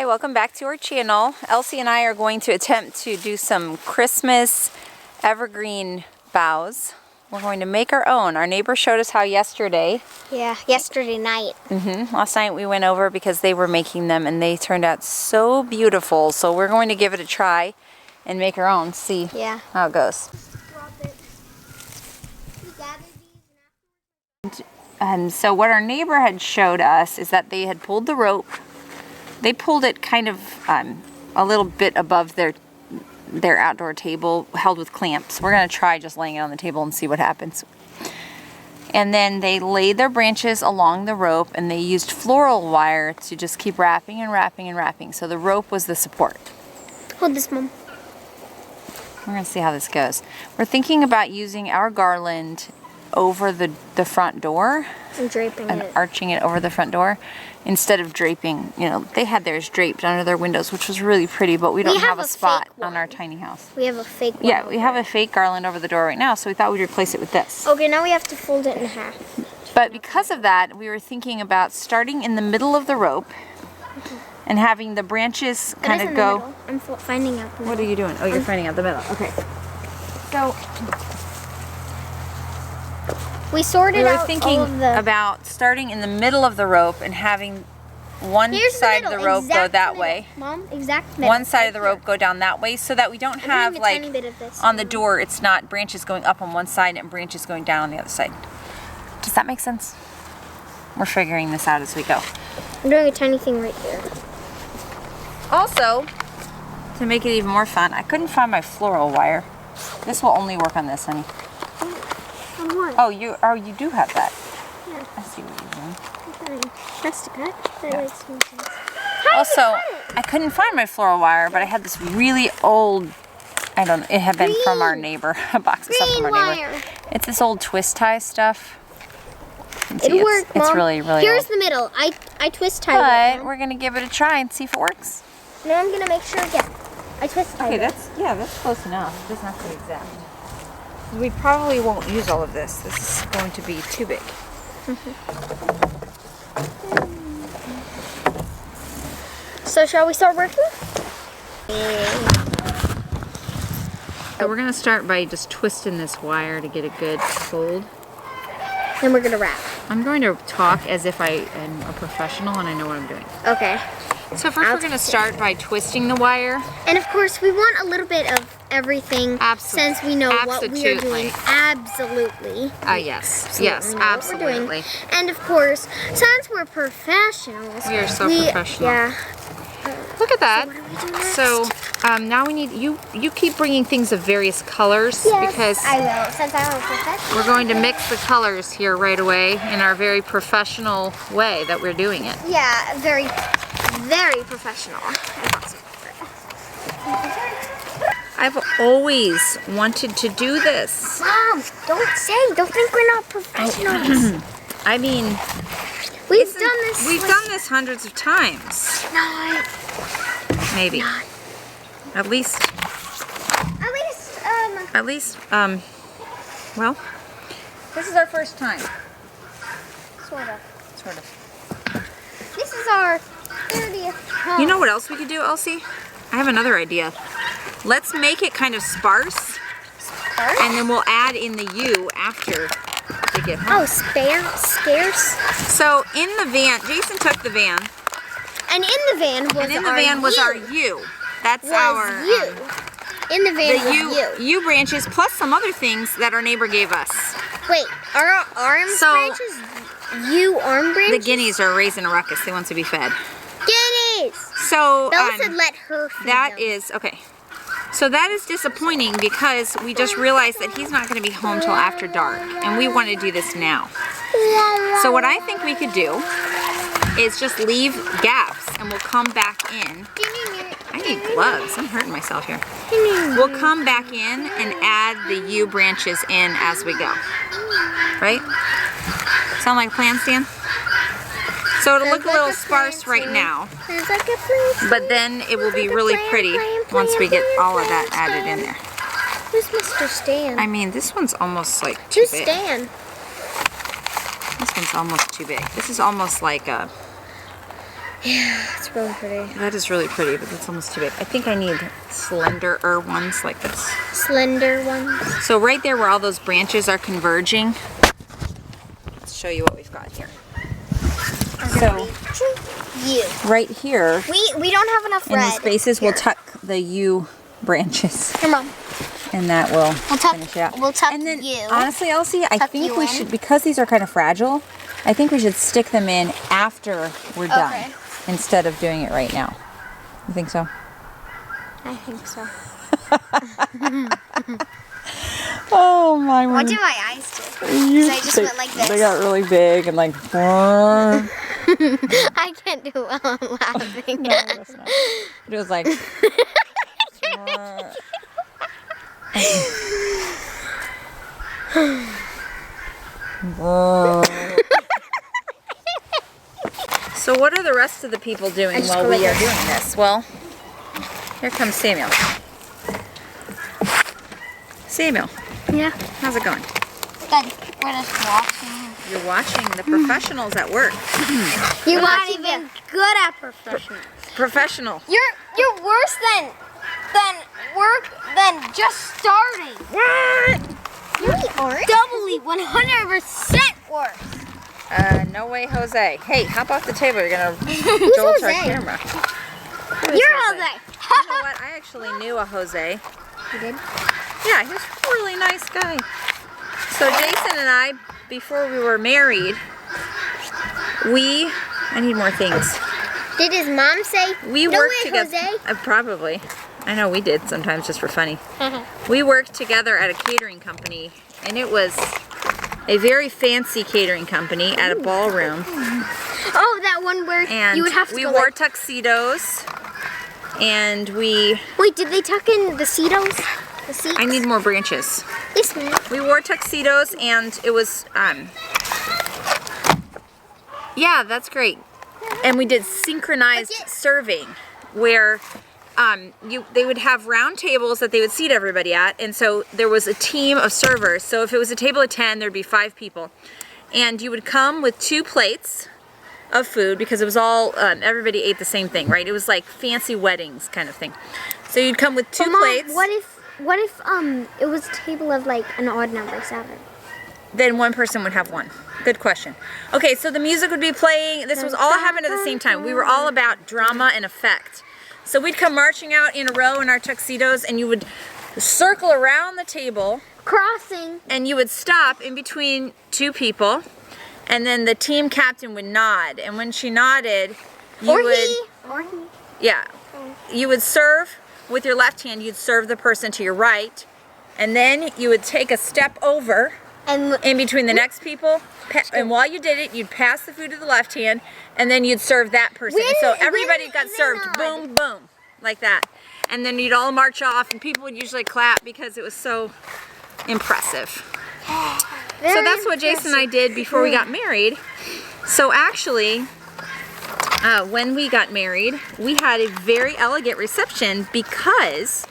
welcome back to our channel. Elsie and I are going to attempt to do some Christmas evergreen boughs. We're going to make our own. Our neighbor showed us how yesterday. Yeah, yesterday night. Last night we went over because they were making them and they turned out so beautiful. So we're going to give it a try and make our own. See how it goes. And so what our neighbor had showed us is that they had pulled the rope. They pulled it kind of a little bit above their outdoor table, held with clamps. We're going to try just laying it on the table and see what happens. And then they laid their branches along the rope and they used floral wire to just keep wrapping and wrapping and wrapping. So the rope was the support. Hold this, Mom. We're going to see how this goes. We're thinking about using our garland over the front door and draping and it, arching it over the front door instead of draping. You know, they had theirs draped under their windows, which was really pretty, but we don't have a spot on our tiny house. We have a fake one. Yeah, we have a fake garland over the door right now, so we thought we'd replace it with this. Okay, now we have to fold it in half. But because of that, we were thinking about starting in the middle of the rope and having the branches kind of go. I'm finding out the middle. What are you doing? Oh, you're finding out the middle. Okay. So we sorted out thinking all of the... about starting in the middle of the rope and having one side of the rope go that way. Mom, exact middle. One side of the rope go down that way so that we don't have like on the door it's not branches going up on one side and branches going down on the other side. Does that make sense? We're figuring this out as we go. I'm doing a tiny thing right here. Also, to make it even more fun, I couldn't find my floral wire. This will only work on this, honey. Oh, you do have that. Yeah. I see what you're doing. That's to cut. That makes more sense. Also, I couldn't find my floral wire, but I had this really old, it had been from our neighbor, a box of stuff from our neighbor. It's this old twist tie stuff. It'll work, Mom. It's really, really Here's old. the middle. I twist tie it. But we're going to give it a try and see if it works. Now I'm going to make sure again. I twist tie it. That's close enough. It doesn't have to be exact. We probably won't use all of this. This is going to be too big. So shall we start working? So we're going to start by just twisting this wire to get a good fold. Then we're going to wrap. I'm going to talk as if I am a professional and I know what I'm doing. Okay. So first we're going to start by twisting the wire. And of course we want a little bit of everything since we know what we are doing. Absolutely. Yes. Yes, absolutely. And of course, since we're professionals. We are so professional. Yeah. Look at that. So what do we do next? So now we need, you keep bringing things of various colors because I will, since I'm a professional. we're going to mix the colors here right away in our very professional way that we're doing it. Yeah, very, very professional. I've always wanted to do this. Mom, don't think we're not professionals. I mean, we've done this hundreds of times. No, maybe. At least, well, this is our first time. Sort of. Sort of. This is our 30th time. You know what else we could do, Elsie? I have another idea. Let's make it kind of sparse, and then we'll add in the U after they get home. Oh, scarce? So in the van, Jason took the van. And in the van was our U. That's our U. In the van was U branches plus some other things that our neighbor gave us. Wait, are our arm branches U arm branches? The guineas are raising a ruckus. They want to be fed. Guineas! So Bella said let her feed that them. is okay. So that is disappointing because we just realized that he's not going to be home till after dark, and we want to do this now. So what I think we could do is just leave gaps, and we'll come back in. I need gloves. I'm hurting myself here. We'll come back in and add the U branches in as we go. Right? Sound like a plan, Stan? So it'll look a little sparse right now, but then it will be really pretty once we get all of that added in there. Who's Mr. Stan? I mean, this one's almost like too big. Who's Stan? This one's almost too big. This is almost like a Yeah, it's really pretty. That is really pretty, but that's almost too big. I think I need slenderer ones like this. Slender ones. So right there where all those branches are converging, let's show you what we've got here. So right here, we don't have enough in red. these spaces, here. we'll tuck the U branches. Here, Mom. And that will finish it out. We'll tuck and then, you. honestly, Elsie, I think we should, because these are kind of fragile, I think we should stick them in after we're done instead of doing it right now. You think so? I think so. Oh my word. What did my eyes do? Because I just went like this. They got really big and like. I can't do well. I'm laughing. No, that's not. It was like. So what are the rest of the people doing while we are doing this? Well, here comes Samuel. Samuel. Yeah. How's it going? Good. We're just watching. You're watching the professionals at work. You're not even good at professional. Professional. You're worse than just starting. What? You're doubly 100% worse. No way, Jose. Hey, hop off the table. You're gonna Who's jolt our Jose? camera. You're Jose. You know what? I actually knew a Jose. You did? Yeah, he was a really nice guy. So Jason and I, before we were married, I need more things. Did his mom say, We no worked way, together. Jose? Probably. I know we did sometimes just for funny. We worked together at a catering company, and it was a very fancy catering company at a ballroom. Oh, that one where And you would have to we go wore like... tuxedos, and we... Wait, did they tuck in the seats? The seats? I need more branches. Yes, ma'am. We wore tuxedos, and it was, yeah, that's great. And we did synchronized serving, where they would have round tables that they would seat everybody at, and so there was a team of servers. So if it was a table of 10, there'd be 5 people, and you would come with 2 plates of food, because it was all everybody ate the same thing, right? It was like fancy weddings kind of thing. So you'd come with 2 plates. What if it was a table of like an odd number, 7? Then one person would have 1. Good question. Okay, so the music would be playing. This was all happened at the same time. We were all about drama and effect. So we'd come marching out in a row in our tuxedos, and you would circle around the table. Crossing. And you would stop in between 2 people, and then the team captain would nod. And when she nodded, yeah, you would serve with your left hand. You'd serve the person to your right, and then you would take a step over and in between the next people. And while you did it, you'd pass the food to the left hand, and then you'd serve that person. And so everybody got served, boom, boom, like that. And then you'd all march off, and people would usually clap because it was so impressive. So that's what Jason and I did before we got married. So actually, when we got married, we had a very elegant reception because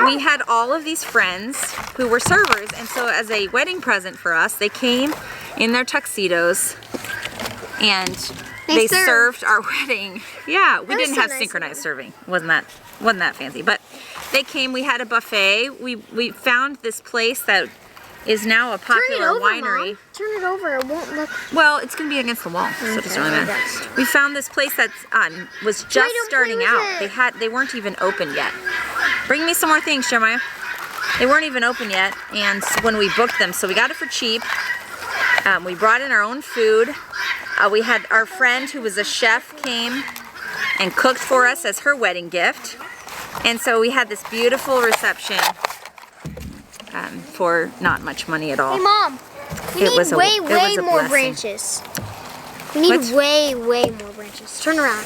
we had all of these friends who were servers, and so as a wedding present for us, they came in their tuxedos and they served our wedding. Yeah, we didn't have synchronized serving. Wasn't that fancy, but they came. We had a buffet. We found this place that is now a popular winery. Mom. Turn it over. It won't look. Well, it's gonna be against the wall, so it doesn't really matter. We found this place that was just starting out. They weren't even open yet. Bring me some more things, Jeremiah. They weren't even open yet, and when we booked them, so we got it for cheap. We brought in our own food. We had our friend who was a chef came and cooked for us as her wedding gift, and so we had this beautiful reception for not much money at all. Hey, Mom. We need way more branches. We need way more branches. Turn around.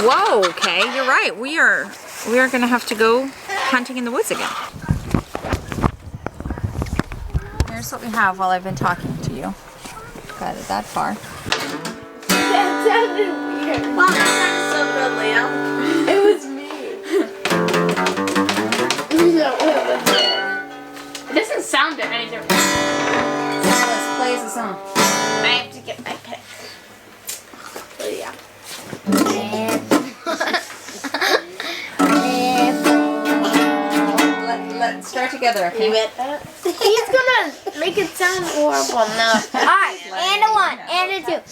Whoa, okay, you're right. We are gonna have to go hunting in the woods again. Here's what we have while I've been talking to you. Got it that far. That sounded weird. Wow, that sounded so good, Liam. It was me. It doesn't sound any different. Silas, play us a song. I have to get my pick. Lydia. Let's start together, okay? He's gonna make it sound horrible now. Alright, and a 1, and a 2.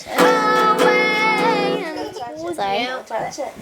Sorry. Don't touch it.